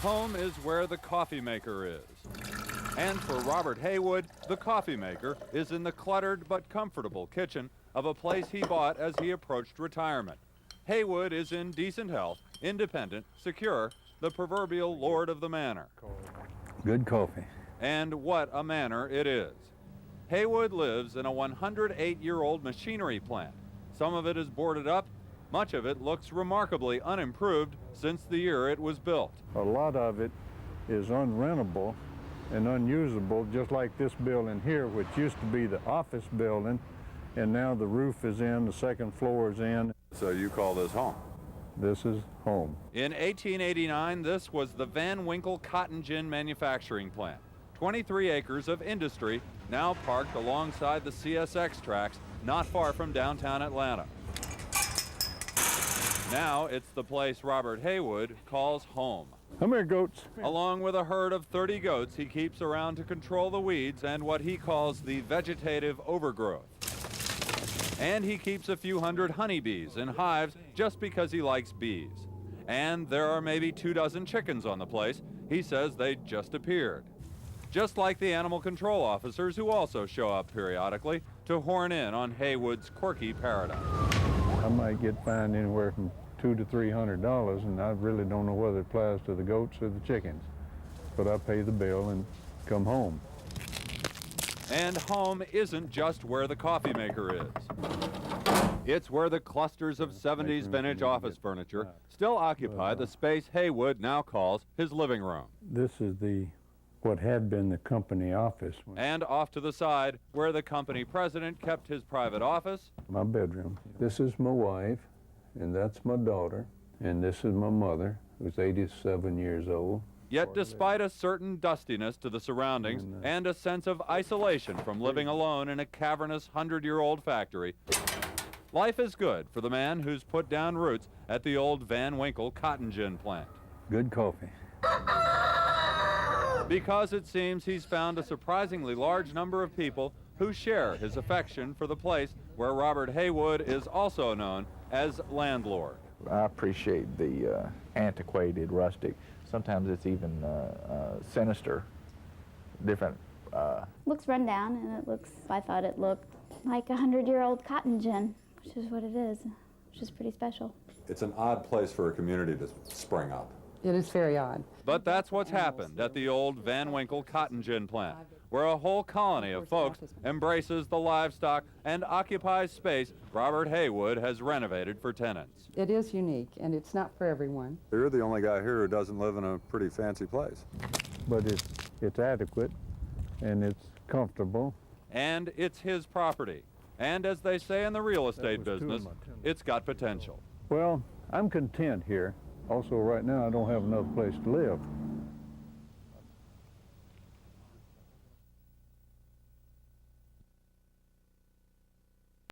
Home is where the coffee maker is. And for Robert Heywood, the coffee maker is in the cluttered but comfortable kitchen of a place he bought as he approached retirement. Heywood is in decent health, independent, secure, the proverbial lord of the manor. Good coffee. And what a manor it is. Heywood lives in a 108-year-old machinery plant. Some of it is boarded up. Much of it looks remarkably unimproved since the year it was built. A lot of it is unrentable and unusable, just like this building here, which used to be the office building, and now the roof is in, the second floor is in. So you call this home? This is home. In 1889, this was the Winkle Cotton Gin manufacturing plant. 23 acres of industry now parked alongside the CSX tracks not far from downtown Atlanta. Now it's the place Robert Heywood calls home. Come here, goats. Along with a herd of 30 goats he keeps around to control the weeds and what he calls the vegetative overgrowth. And he keeps a few hundred honeybees in hives just because he likes bees. And there are maybe 24 chickens on the place. He says they just appeared. Just like the animal control officers who also show up periodically to horn in on Heywood's quirky paradise. I might get fined anywhere from $200 to $300, and I really don't know whether it applies to the goats or the chickens. But I pay the bill and come home. And home isn't just where the coffee maker is. It's where the clusters of 70s vintage office furniture still occupy the space Heywood now calls his living room. This is what had been the company office. And off to the side, where the company president kept his private office. My bedroom. This is my wife, and that's my daughter, and this is my mother, who's 87 years old. Yet despite a certain dustiness to the surroundings and a sense of isolation from living alone in a cavernous 100-year-old factory, life is good for the man who's put down roots at the old Winkle Cotton Gin plant. Good coffee. Because it seems he's found a surprisingly large number of people who share his affection for the place where Robert Heywood is also known as landlord. I appreciate the antiquated, rustic. Sometimes it's even sinister, different. Looks run down, and I thought it looked like a 100-year-old cotton gin, which is what it is, which is pretty special. It's an odd place for a community to spring up. It is very odd. But that's what's happened at the old Winkle Cotton Gin plant, where a whole colony of folks embraces the livestock and occupies space Robert Heywood has renovated for tenants. It is unique, and it's not for everyone. You're the only guy here who doesn't live in a pretty fancy place. But it's adequate, and it's comfortable. And it's his property. And as they say in the real estate business, it's got potential. Well, I'm content here. Also, right now, I don't have another place to live.